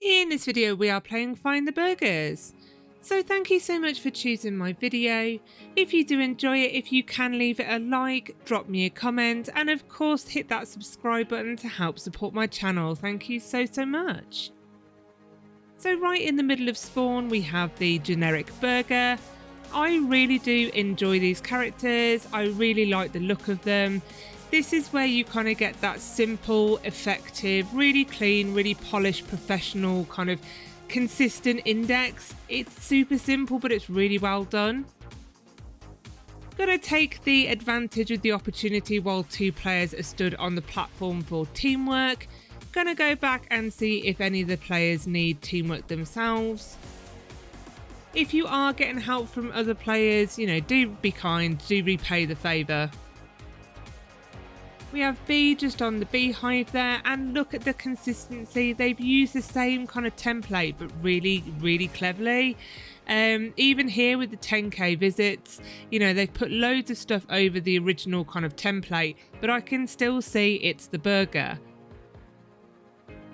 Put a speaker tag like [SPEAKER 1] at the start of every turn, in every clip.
[SPEAKER 1] In this video we are playing Find the Burgers. So thank you so much for choosing my video. If you do enjoy it, if you can leave it a like, drop me a comment, and of course hit that subscribe button to help support my channel. Thank you so much. So right in the middle of spawn we have the generic burger. I really do enjoy these characters. I really like the look of them. This is where you kind of get that simple, effective, really clean, really polished, professional, kind of consistent index. It's super simple, but it's really well done. Gonna take the advantage of the opportunity while two players are stood on the platform for teamwork. Gonna go back and see if any of the players need teamwork themselves. If you are getting help from other players, do be kind, do repay the favour. We have B just on the beehive there, and look at the consistency. They've used the same kind of template, but really cleverly. Even here with the 10k visits, they've put loads of stuff over the original kind of template, but I can still see it's the burger.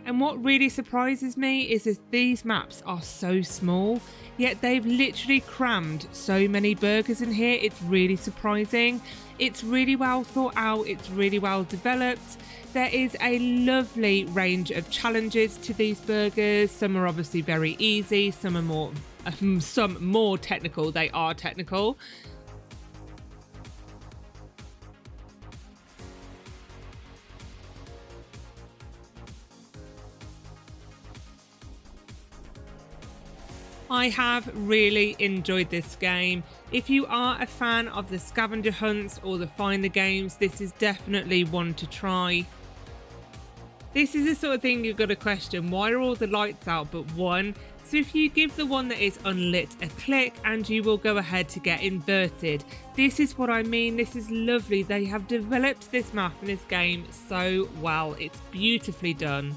[SPEAKER 1] And what really surprises me is that these maps are so small, yet they've literally crammed so many burgers in here. It's really surprising. It's really well thought out. It's really well developed. There is a lovely range of challenges to these burgers. Some are obviously very easy. Some are more technical. They are technical. I have really enjoyed this game. If you are a fan of the scavenger hunts or the find the games, this is definitely one to try. This is the sort of thing you've got to question. Why are all the lights out but one? So if you give the one that is unlit a click, and you will go ahead to get inverted. This is what I mean. This is lovely. They have developed this map in this game so well. It's beautifully done.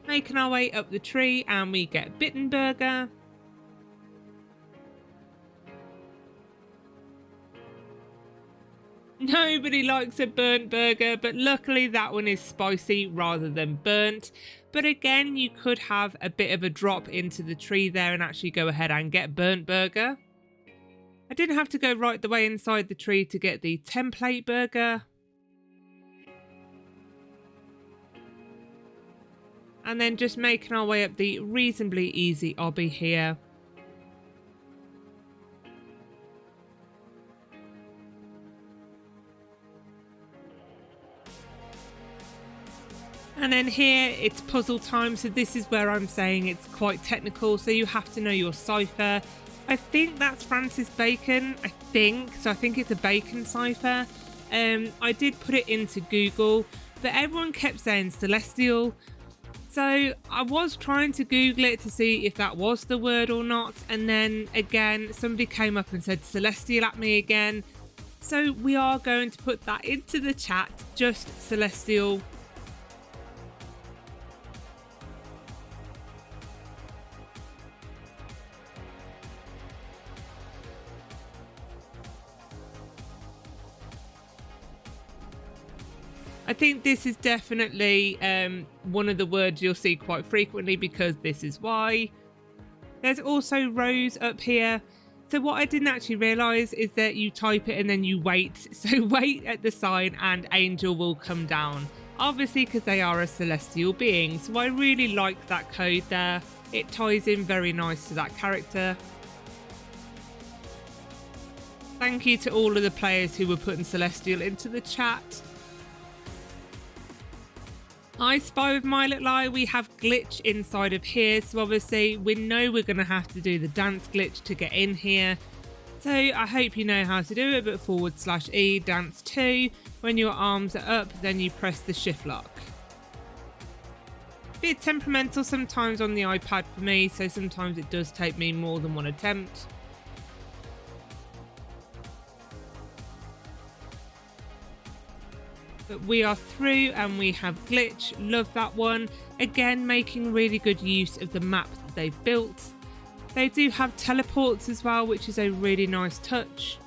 [SPEAKER 1] Making our way up the tree, and we get BITTEN burger. Nobody likes a burnt burger, but luckily that one is spicy rather than burnt. But again, you could have a bit of a drop into the tree there and actually go ahead and get burnt burger. I didn't have to go right the way inside the tree to get the template burger. And then just making our way up the reasonably easy obby here. And then here it's puzzle time, so this is where I'm saying it's quite technical, so you have to know your cipher. I think that's Francis Bacon, I think it's a bacon cipher. I did put it into Google, but everyone kept saying celestial. So I was trying to Google it to see if that was the word or not. And then again, somebody came up and said celestial at me again. So we are going to put that into the chat, just celestial. I think this is definitely one of the words you'll see quite frequently, because this is why. There's also rows up here. So what I didn't actually realise is that you type it and then you wait. So wait at the sign and angel will come down. Obviously because they are a celestial being. So I really like that code there. It ties in very nice to that character. Thank you to all of the players who were putting celestial into the chat. I Spy with My Little Eye, we have glitch inside of here, so obviously we know we're going to have to do the dance glitch to get in here. So I hope you know how to do it, but /E, dance 2, when your arms are up, then you press the shift lock. Bit temperamental sometimes on the iPad for me, so sometimes it does take me more than one attempt. But we are through and we have glitch. Love that one. Again, making really good use of the map that they've built. They do have teleports as well, which is a really nice touch.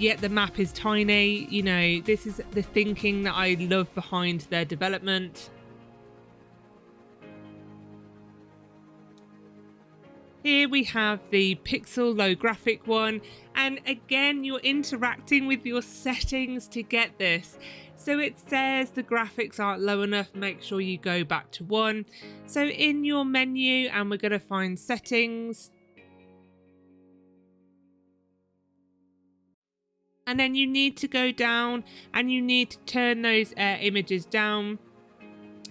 [SPEAKER 1] yet the map is tiny. You know, this is the thinking that I love behind their development. Here we have the pixel low graphic one, and again you're interacting with your settings to get this. So it says the graphics aren't low enough, make sure you go back to 1. So in your menu, and we're going to find settings. And then you need to go down and you need to turn those images down.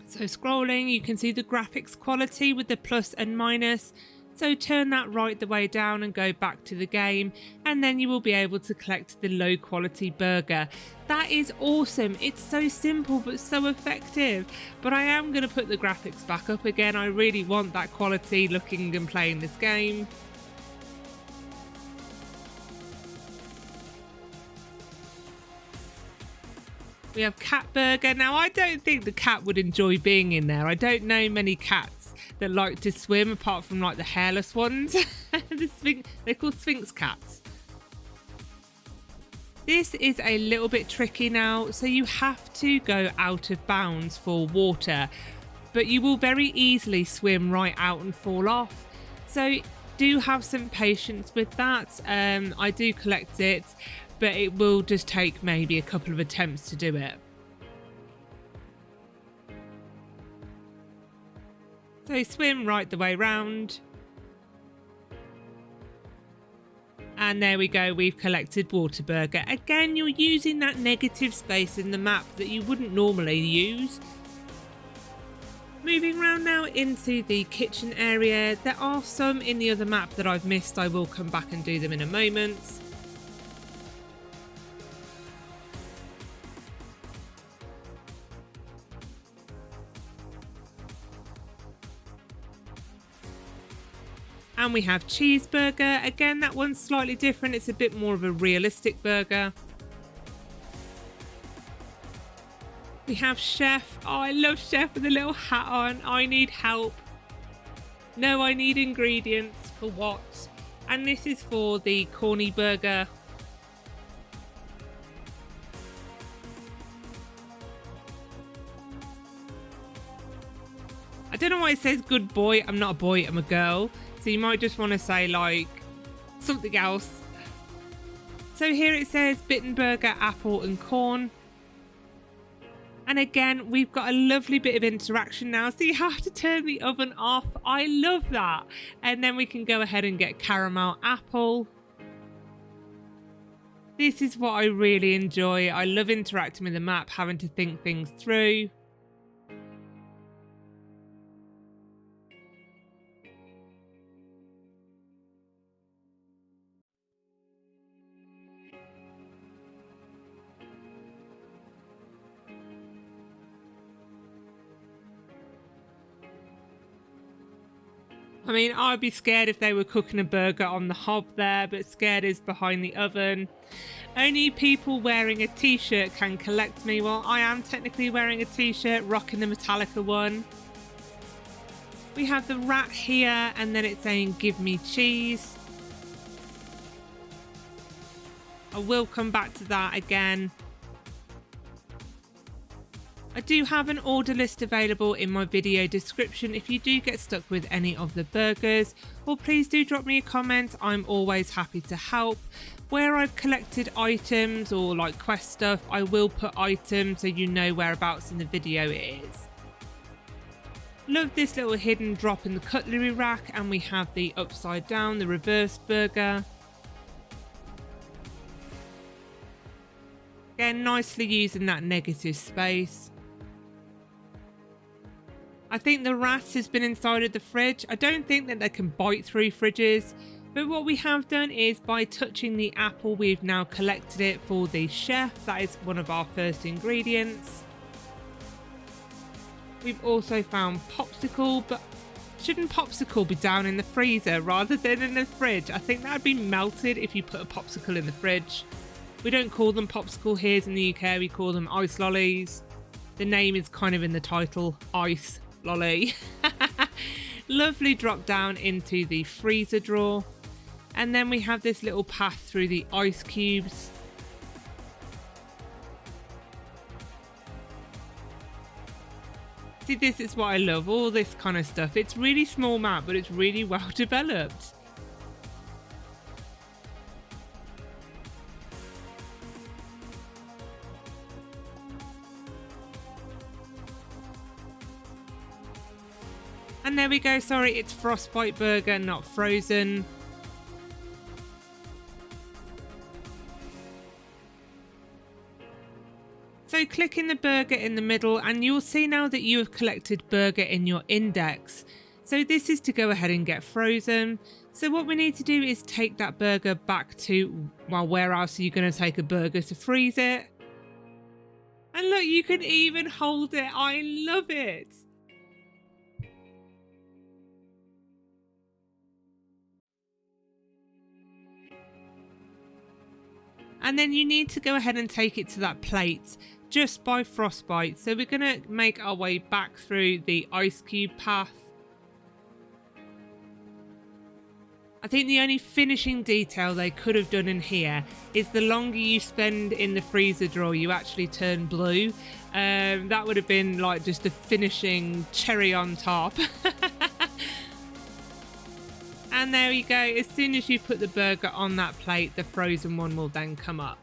[SPEAKER 1] So scrolling, you can see the graphics quality with the plus and minus. So turn that right the way down and go back to the game, and then you will be able to collect the low quality burger. That is awesome. It's so simple but so effective. But I am going to put the graphics back up again. I really want that quality looking and playing this game. We have cat burger. Now I don't think the cat would enjoy being in there. I don't know many cats that like to swim apart from like the hairless ones. They're called Sphinx cats. This is a little bit tricky now, so you have to go out of bounds for water, but you will very easily swim right out and fall off. So do have some patience with that. I do collect it, but it will just take maybe a couple of attempts to do it. So swim right the way round. And there we go, we've collected Waterburger. Again, you're using that negative space in the map that you wouldn't normally use. Moving around now into the kitchen area. There are some in the other map that I've missed. I will come back and do them in a moment. And we have cheeseburger. Again, that one's slightly different. It's a bit more of a realistic burger. We have chef. Oh, I love chef with a little hat on. I need help. No, I need ingredients. For what? And this is for the corny burger. I don't know why it says good boy. I'm not a boy, I'm a girl. So you might just want to say like something else. So here it says BITTEN burger, apple and corn. And again, we've got a lovely bit of interaction now. So you have to turn the oven off. I love that. And then we can go ahead and get caramel apple. This is what I really enjoy. I love interacting with the map, having to think things through. I mean, I'd be scared if they were cooking a burger on the hob there, but scared is behind the oven. Only people wearing a t-shirt can collect me. Well, I am technically wearing a t-shirt, rocking the Metallica one. We have the rat here, and then it's saying, give me cheese. I will come back to that again. I do have an order list available in my video description if you do get stuck with any of the burgers, or please do drop me a comment. I'm always happy to help. Where I've collected items or like quest stuff, I will put items so you know whereabouts in the video it is. Love this little hidden drop in the cutlery rack, and we have the upside down, the reversed burger. Again, nicely using that negative space. I think the rat has been inside of the fridge. I don't think that they can bite through fridges, but what we have done is by touching the apple, we've now collected it for the chef. That is one of our first ingredients. We've also found popsicle, but shouldn't popsicle be down in the freezer rather than in the fridge? I think that would be melted if you put a popsicle in the fridge. We don't call them popsicle here in the UK, we call them ice lollies. The name is kind of in the title, ice lolly. Lovely drop down into the freezer drawer. And then we have this little path through the ice cubes. See, this is what I love, all this kind of stuff. It's really small map, but it's really well developed. And there we go, sorry, it's frostbite burger, not frozen. So click in the burger in the middle and you'll see now that you have collected burger in your index. So this is to go ahead and get frozen. So what we need to do is take that burger back to, well, where else are you going to take a burger to freeze it? And look, you can even hold it. I love it. And then you need to go ahead and take it to that plate just by frostbite. So we're going to make our way back through the ice cube path. I think the only finishing detail they could have done in here is the longer you spend in the freezer drawer, you actually turn blue. That would have been like just a finishing cherry on top. And there you go. As soon as you put the burger on that plate, the frozen one will then come up.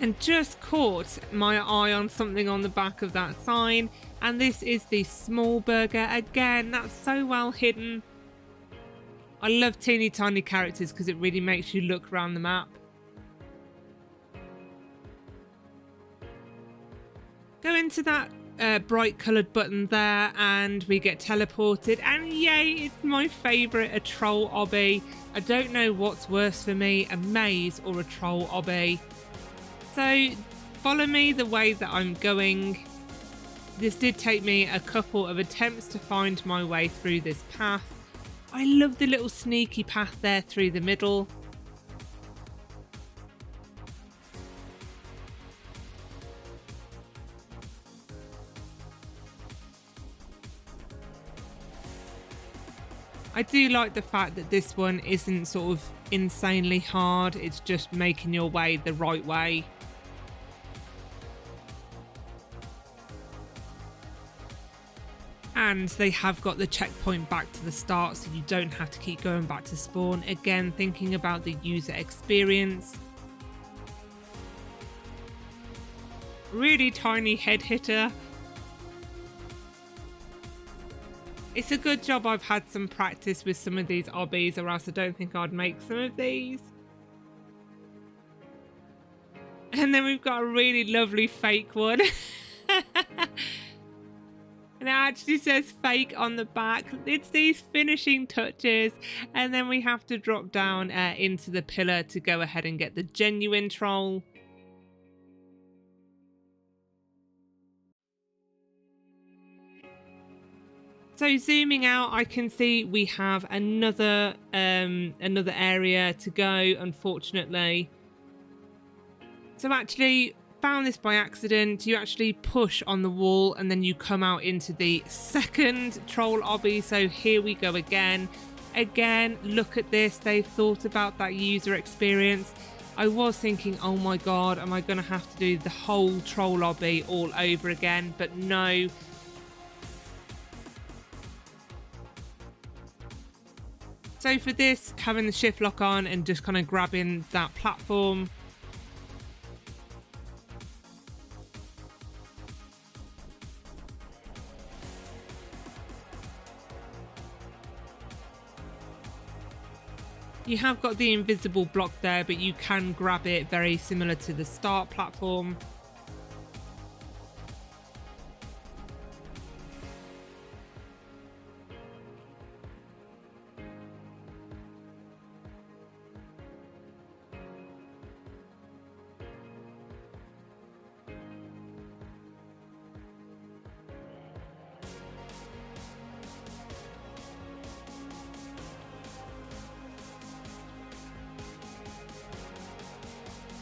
[SPEAKER 1] And just caught my eye on something on the back of that sign, and this is the small burger. Again, that's so well hidden. I love teeny tiny characters because it really makes you look around the map. Go into that bright coloured button there and we get teleported, and yay, it's my favourite, a troll obby. I don't know what's worse for me, a maze or a troll obby. So follow me the way that I'm going. This did take me a couple of attempts to find my way through this path. I love the little sneaky path there through the middle. I do like the fact that this one isn't sort of insanely hard. It's just making your way the right way. And they have got the checkpoint back to the start, so you don't have to keep going back to spawn. Again, thinking about the user experience. Really tiny head hitter. It's a good job I've had some practice with some of these obbies, or else I don't think I'd make some of these. And then we've got a really lovely fake one. And it actually says fake on the back. It's these finishing touches. And then we have to drop down into the pillar to go ahead and get the genuine troll. So zooming out, I can see we have another area to go, unfortunately. So actually found this by accident. You actually push on the wall and then you come out into the second troll obby. So here we go again. Again, look at this. They've thought about that user experience. I was thinking, oh my god, am I going to have to do the whole troll obby all over again? But no. So for this, having the shift lock on and just kind of grabbing that platform. You have got the invisible block there, but you can grab it very similar to the start platform.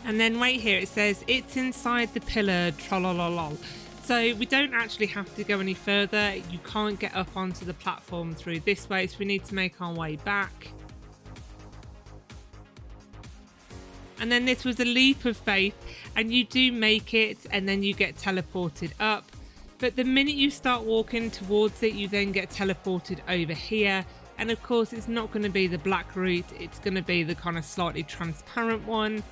[SPEAKER 1] And then right here it says it's inside the pillar, trollololol. So we don't actually have to go any further. You can't get up onto the platform through this way, so we need to make our way back. And then this was a leap of faith, and you do make it, and then you get teleported up. But the minute you start walking towards it, you then get teleported over here. And of course, it's not going to be the black route. It's going to be the kind of slightly transparent one.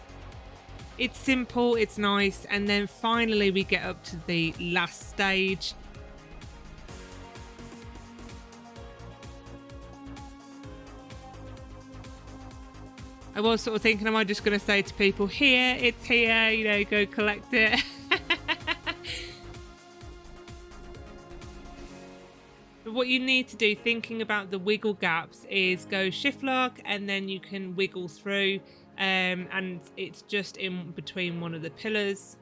[SPEAKER 1] It's simple, it's nice, and then finally we get up to the last stage. I was sort of thinking, am I just going to say to people, here, it's here, you know, go collect it. But what you need to do, thinking about the wiggle gaps, is go shift lock and then you can wiggle through. And it's just in between one of the pillars.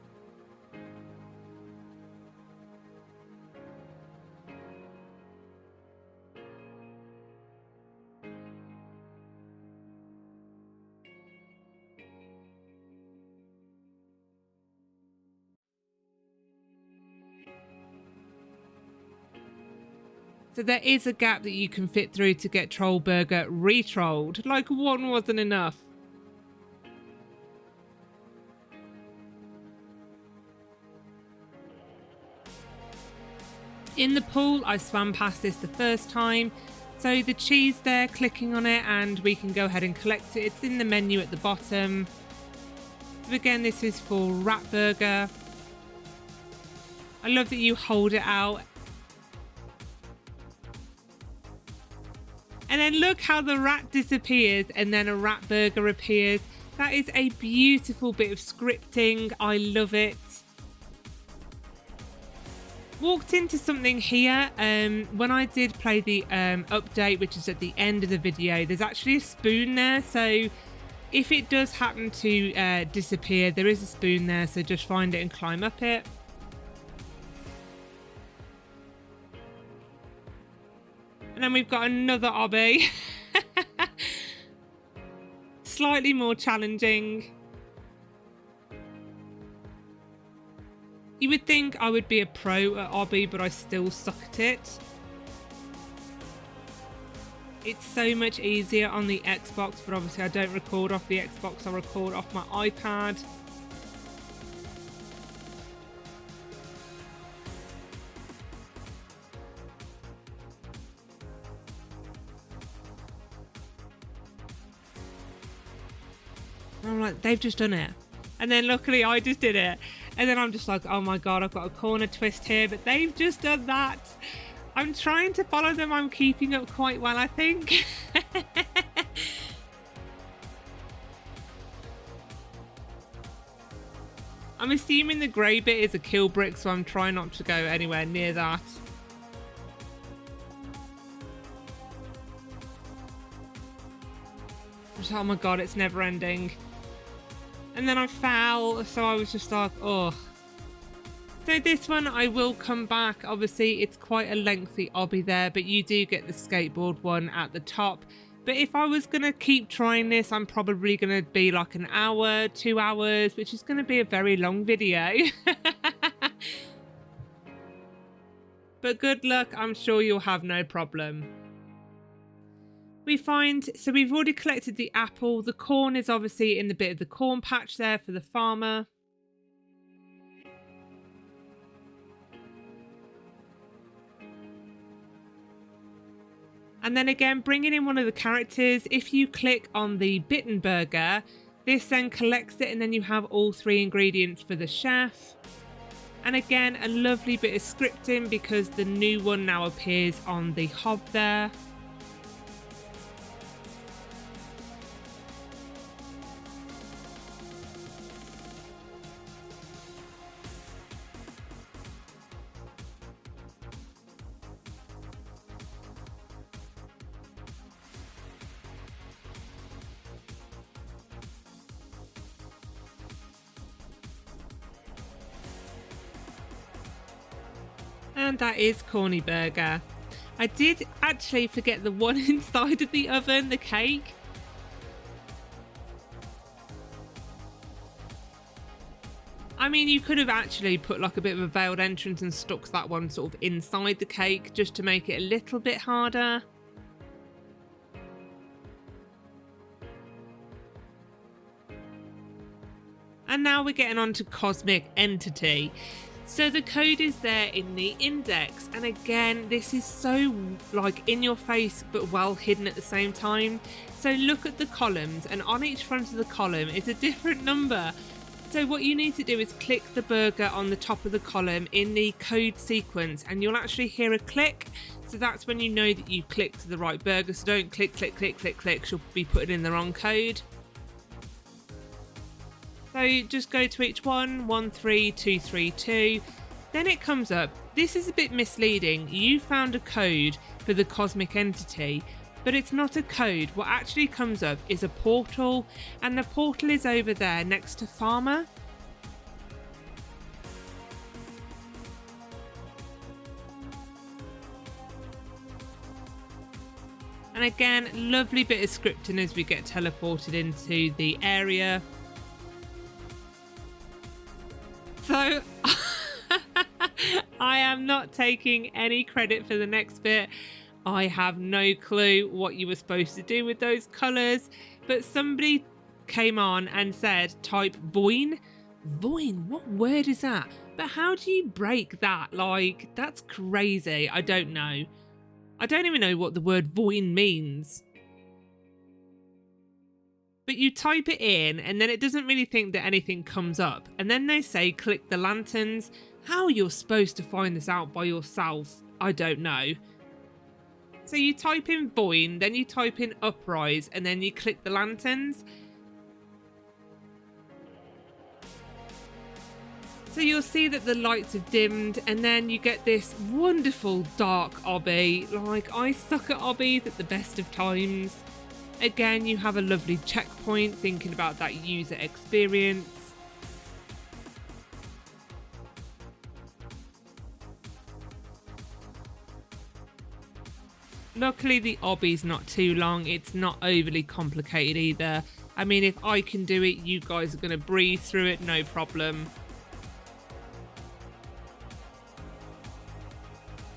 [SPEAKER 1] So there is a gap that you can fit through to get Troll Burger retrolled. Like one wasn't enough. In the pool, I swam past this the first time. So the cheese there, clicking on it, and we can go ahead and collect it. It's in the menu at the bottom. So again, this is for rat burger. I love that you hold it out. And then look how the rat disappears and then a rat burger appears. That is a beautiful bit of scripting. I love it. Walked into something here when I did play the update, which is at the end of the video. There's actually a spoon there, so if it does happen to disappear, there is a spoon there, so just find it and climb up it. And then we've got another obby. Slightly more challenging. You would think I would be a pro at obby, but I still suck at it. It's so much easier on the Xbox, but obviously I don't record off the Xbox, I record off my iPad. And I'm like, they've just done it. And then luckily I just did it. And then I'm just like, oh my God, I've got a corner twist here, but they've just done that. I'm trying to follow them. I'm keeping up quite well, I think. I'm assuming the grey bit is a kill brick, so I'm trying not to go anywhere near that. Oh my God, it's never ending. And then I fell, so I was just like, oh. So this one I will come back. Obviously it's quite a lengthy obby there, but you do get the skateboard one at the top. But if I was going to keep trying this, I'm probably going to be like an hour, 2 hours, which is going to be a very long video. But good luck, I'm sure you'll have no problem. We find, so we've already collected the apple. The corn is obviously in the bit of the corn patch there for the farmer. And then again, bringing in one of the characters, if you click on the BITTEN burger, this then collects it and then you have all 3 ingredients for the chef. And again, a lovely bit of scripting because the new one now appears on the hob there. And that is Corny Burger. I did actually forget the one inside of the oven, the cake. I mean, you could have actually put like a bit of a veiled entrance and stuck that one sort of inside the cake just to make it a little bit harder. And now we're getting on to cosmic entity. So the code is there in the index, and again, this is so like in your face but well hidden at the same time. So look at the columns, and on each front of the column is a different number. So what you need to do is click the burger on the top of the column in the code sequence, and you'll actually hear a click. So that's when you know that you clicked the right burger. So don't click, click, click, click, click. You'll be putting in the wrong code. So just go to each one, 13232. Then it comes up. This is a bit misleading. You found a code for the cosmic entity, but it's not a code. What actually comes up is a portal, and the portal is over there next to farmer. And again, lovely bit of scripting as we get teleported into the area. So I am not taking any credit for the next bit. I have no clue what you were supposed to do with those colours, but somebody came on and said type voin. Voin, what word is that? But how do you break that? Like, that's crazy. I don't know. I don't even know what the word voin means. But you type it in and then it doesn't really think that anything comes up. And then they say click the lanterns. How you're supposed to find this out by yourself, I don't know. So you type in voin, then you type in uprise, and then you click the lanterns. So you'll see that the lights have dimmed, and then you get this wonderful dark obby. Like, I suck at obbies at the best of times. Again, you have a lovely checkpoint thinking about that user experience. Luckily, the obby's not too long. It's not overly complicated either. I mean, if I can do it, you guys are going to breeze through it, no problem.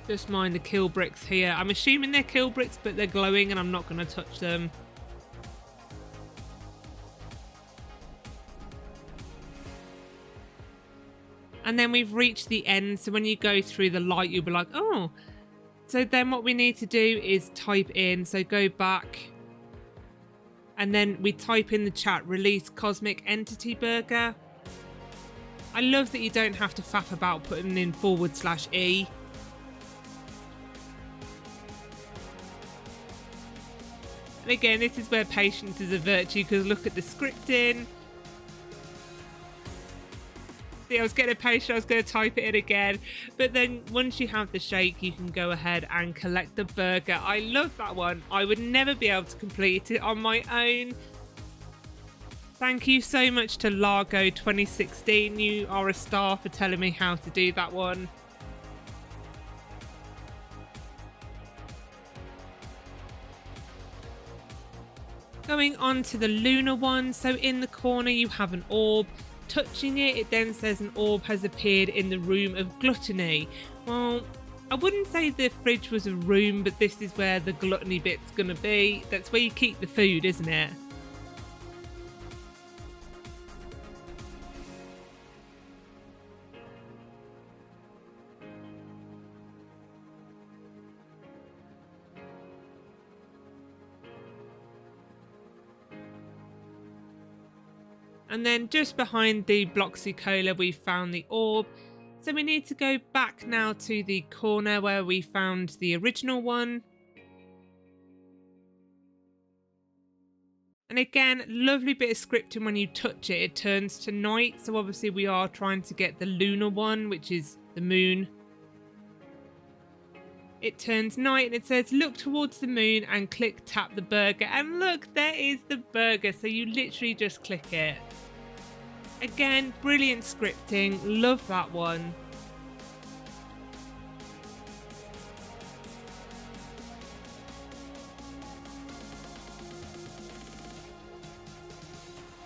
[SPEAKER 1] Just mind the kill bricks here. I'm assuming they're kill bricks, but they're glowing and I'm not going to touch them. And then we've reached the end. So when you go through the light, you'll be like, oh. So then what we need to do is type in. So go back. And then we type in the chat, release cosmic entity burger. I love that you don't have to faff about putting in /E. And again, this is where patience is a virtue, because look at the scripting. See, I was getting impatient, I was going to type it in again. But then once you have the shake, you can go ahead and collect the burger. I love that one. I would never be able to complete it on my own. Thank you so much to Largo 2016. You are a star for telling me how to do that one. Going on to the lunar one. So in the corner you have an orb. Touching it, it then says an orb has appeared in the room of gluttony. Well, I wouldn't say the fridge was a room, but this is where the gluttony bit's gonna be. That's where you keep the food, isn't it? And then just behind the Bloxy Cola, we found the orb. So we need to go back now to the corner where we found the original one. And again, lovely bit of scripting. When you touch it, it turns to night. So obviously we are trying to get the lunar one, which is the moon. It turns night and it says look towards the moon and click tap the burger. And look, there is the burger. So you literally just click it. Again, brilliant scripting. Love that one.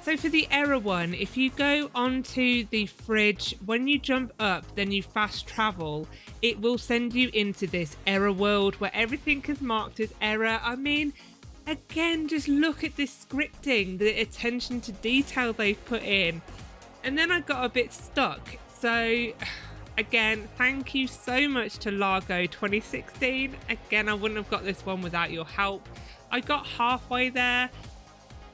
[SPEAKER 1] So for the error one, if you go onto the fridge, when you jump up, then you fast travel, it will send you into this error world where everything is marked as error. I mean, again, just look at this scripting, the attention to detail they've put in. And then I got a bit stuck. So again, thank you so much to Largo 2016. Again, I wouldn't have got this one without your help. I got halfway there.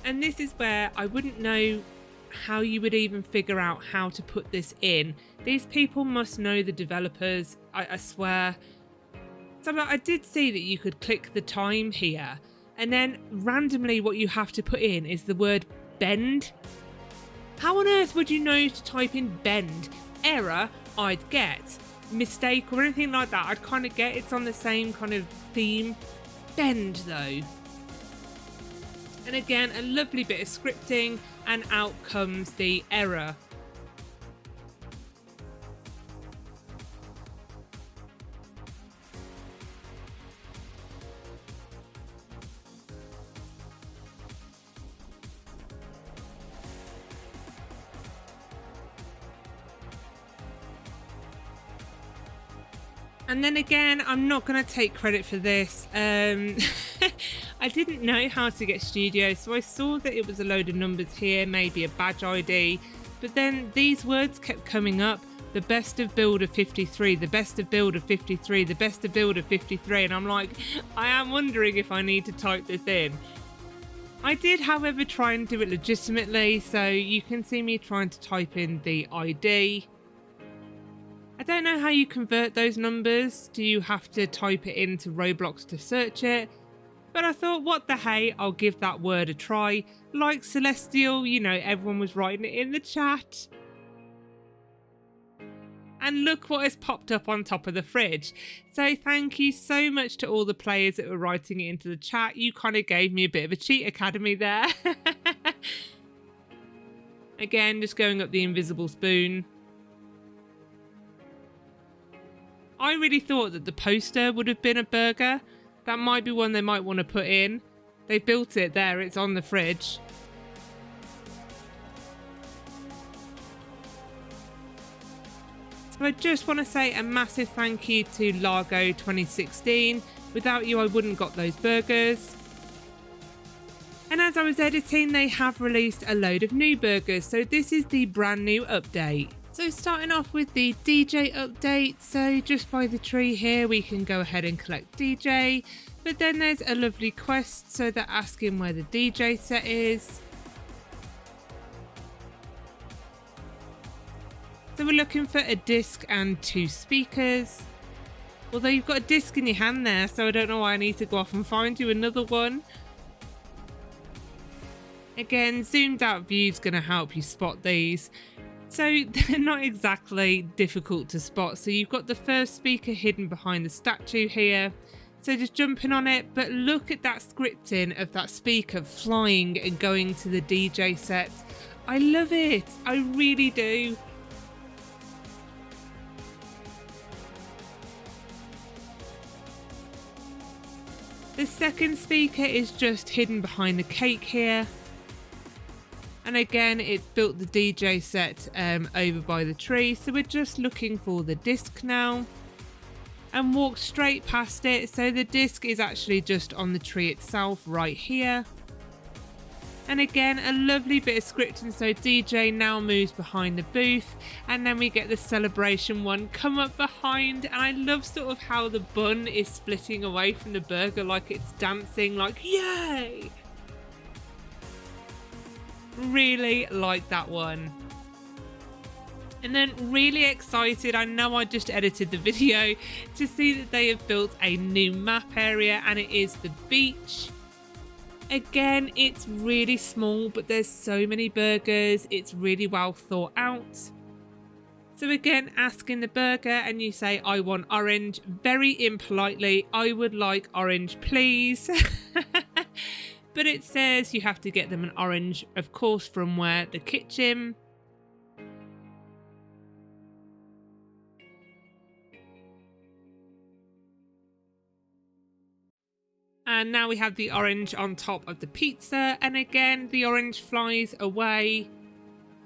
[SPEAKER 1] And this is where I wouldn't know how you would even figure out how to put this in. These people must know, the developers, I swear. So I did see that you could click the time here, and then randomly what you have to put in is the word bend. How on earth would you know to type in bend? Error, I'd get. Mistake or anything like that, I'd kind of get. It's on the same kind of theme. Bend though. And again, a lovely bit of scripting, and out comes the error. And then again, I'm not going to take credit for this. I didn't know how to get studio, so I saw that it was a load of numbers here, maybe a badge ID, but then these words kept coming up: the best of builder 53, the best of builder 53, the best of builder 53, and I'm like, I am wondering if I need to type this in. I did, however, try and do it legitimately, so you can see me trying to type in the ID. I don't know how you convert those numbers. Do you have to type it into Roblox to search it? But I thought, what the hey, I'll give that word a try. Like Celestial, you know, everyone was writing it in the chat. And look what has popped up on top of the fridge. So thank you so much to all the players that were writing it into the chat. You kind of gave me a bit of a cheat academy there. Again, just going up the invisible spoon. I really thought that the poster would have been a burger. That might be one they might want to put in. They built it there, it's on the fridge. So I just want to say a massive thank you to Largo 2016. Without you, I wouldn't got those burgers. And as I was editing, they have released a load of new burgers. So this is the brand new update. So starting off with the DJ update, so just by the tree here we can go ahead and collect DJ, but then there's a lovely quest, so they're asking where the DJ set is. So we're looking for a disc and 2 speakers, although you've got a disc in your hand there, so I don't know why I need to go off and find you another one. Again, zoomed out view is going to help you spot these. So they're not exactly difficult to spot. So you've got the first speaker hidden behind the statue here. So just jumping on it, but look at that scripting of that speaker flying and going to the DJ set. I love it. I really do. The second speaker is just hidden behind the cake here. And again, it's built the DJ set over by the tree. So we're just looking for the disc now. And walk straight past it. So the disc is actually just on the tree itself right here. And again, a lovely bit of scripting. So DJ now moves behind the booth. And then we get the celebration one come up behind. And I love sort of how the bun is splitting away from the burger like it's dancing, like yay! Really like that one. And then really excited, I know I just edited the video, to see that they have built a new map area, and it is the beach. Again, it's really small, but there's so many burgers. It's really well thought out. So again, asking the burger and you say, I want orange. Very impolitely, I would like orange, please. But it says you have to get them an orange, of course, from where? The kitchen. And now we have the orange on top of the pizza, and again the orange flies away.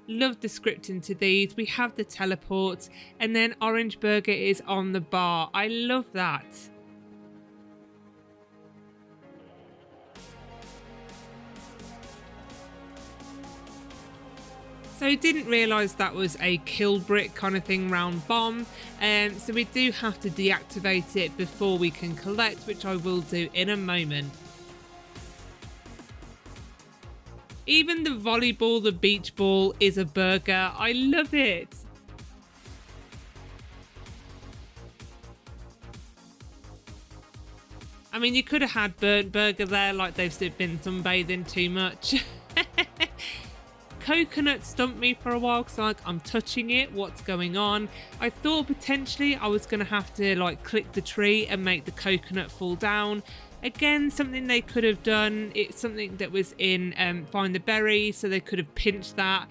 [SPEAKER 1] Love the scripting to these. We have the teleport, and then orange burger is on the bar. I love that. So didn't realise that was a kill brick kind of thing round bomb. So we do have to deactivate it before we can collect, which I will do in a moment. Even the volleyball, the beach ball is a burger. I love it. I mean, you could have had burnt burger there, like they've been sunbathing too much. Coconut stumped me for a while because like, I'm touching it, what's going on? I thought potentially I was going to have to like click the tree and make the coconut fall down. Again, something they could have done. It's something that was in Find the Berry, so they could have pinched that.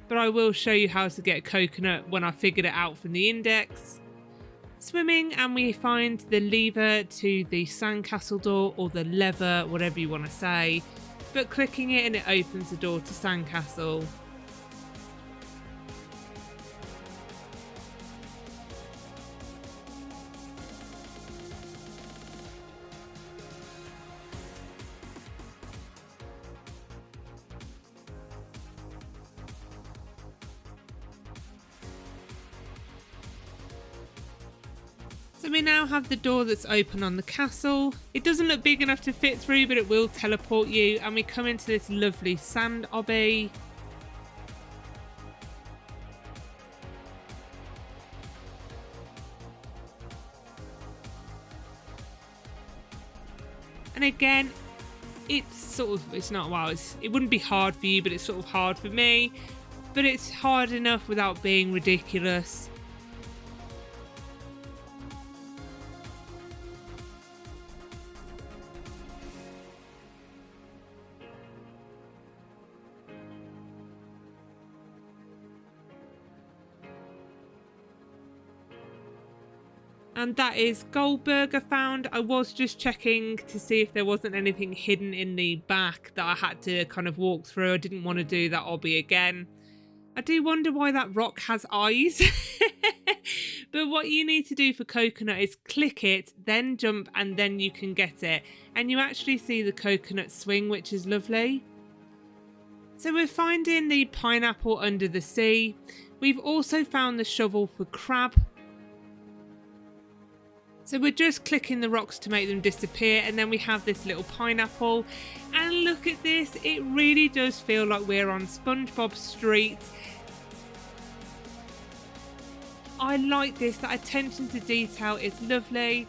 [SPEAKER 1] But I will show you how to get a coconut when I figured it out from the index. Swimming, and we find the lever to the sandcastle door, or the lever, whatever you want to say. But clicking it and it opens the door to Sandcastle. So we now have the door that's open on the castle. It doesn't look big enough to fit through, but it will teleport you, and we come into this lovely sand obby. And again, it's not, wow, it wouldn't be hard for you, but it's sort of hard for me. But it's hard enough without being ridiculous. And that is Goldburger found. I was just checking to see if there wasn't anything hidden in the back that I had to kind of walk through. I didn't want to do that obby again. I do wonder why that rock has eyes. But what you need to do for coconut is click it, then jump, and then you can get it. And you actually see the coconut swing, which is lovely. So we're finding the pineapple under the sea. We've also found the shovel for crab. So we're just clicking the rocks to make them disappear, and then we have this little pineapple. And look at this, it really does feel like we're on SpongeBob Street. I like this, that attention to detail is lovely.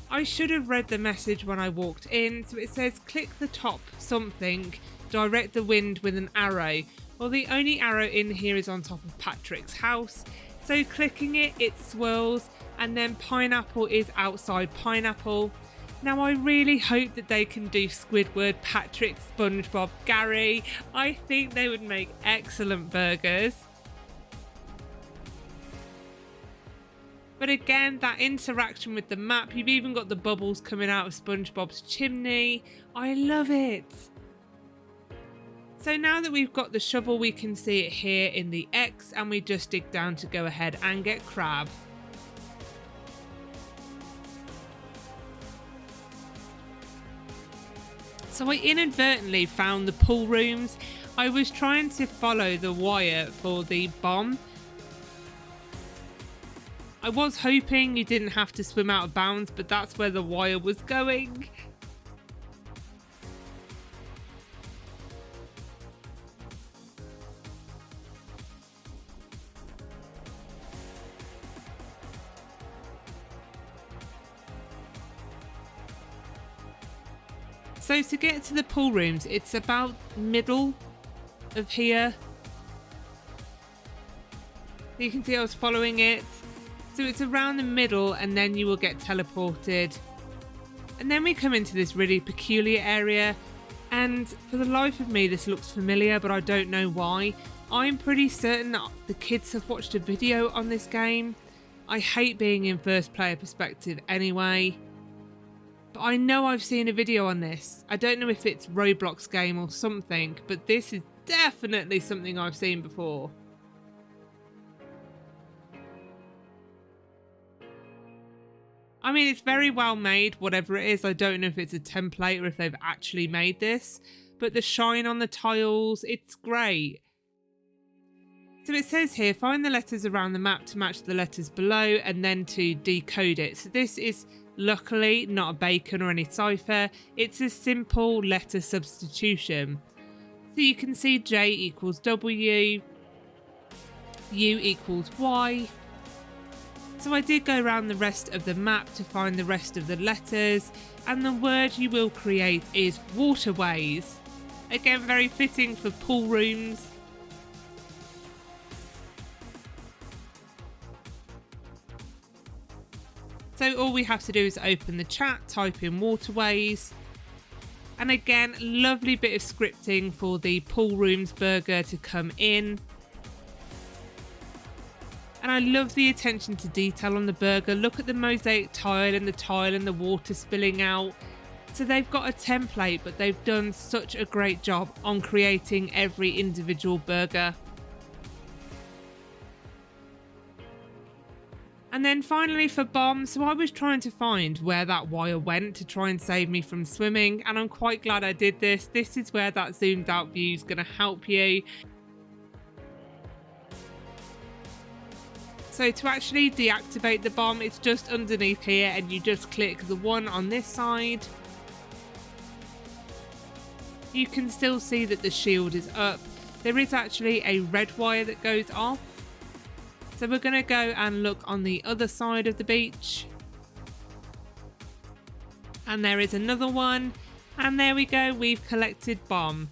[SPEAKER 1] I should have read the message when I walked in. So it says click the top something, direct the wind with an arrow. Well, the only arrow in here is on top of Patrick's house. So clicking it, it swirls, and then pineapple is outside pineapple. Now, I really hope that they can do Squidward, Patrick, SpongeBob, Gary. I think they would make excellent burgers. But again, that interaction with the map, you've even got the bubbles coming out of SpongeBob's chimney. I love it. So now that we've got the shovel, we can see it here in the X, and we just dig down to go ahead and get crab. So I inadvertently found the pool rooms. I was trying to follow the wire for the bomb. I was hoping you didn't have to swim out of bounds, but that's where the wire was going. So to get to the pool rooms, it's about middle of here. You can see I was following it. So it's around the middle, and then you will get teleported. And then we come into this really peculiar area. And for the life of me, this looks familiar, but I don't know why. I'm pretty certain that the kids have watched a video on this game. I hate being in first player perspective anyway. But I know I've seen a video on this. I don't know if it's Roblox game or something, but this is definitely something I've seen before. I mean, it's very well made, whatever it is. I don't know if it's a template or if they've actually made this, but the shine on the tiles, it's great. So it says here, find the letters around the map to match the letters below and then to decode it. So this is luckily not a bacon or any cipher. It's a simple letter substitution. So you can see J equals W, U equals Y. So I did go around the rest of the map to find the rest of the letters, and the word you will create is waterways. Again, very fitting for pool rooms. So all we have to do is open the chat, type in waterways. And again, lovely bit of scripting for the pool rooms burger to come in. And I love the attention to detail on the burger. Look at the mosaic tile and the water spilling out. So they've got a template, but they've done such a great job on creating every individual burger. And then finally for bombs, so I was trying to find where that wire went to try and save me from swimming, and I'm quite glad I did this. This is where that zoomed out view is going to help you. So to actually deactivate the bomb, it's just underneath here and you just click the one on this side. You can still see that the shield is up. There is actually a red wire that goes off. So we're going to go and look on the other side of the beach. And there is another one. And there we go, we've collected bomb.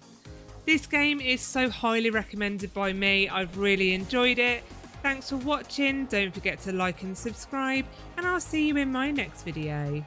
[SPEAKER 1] This game is so highly recommended by me. I've really enjoyed it. Thanks for watching. Don't forget to like and subscribe, and I'll see you in my next video.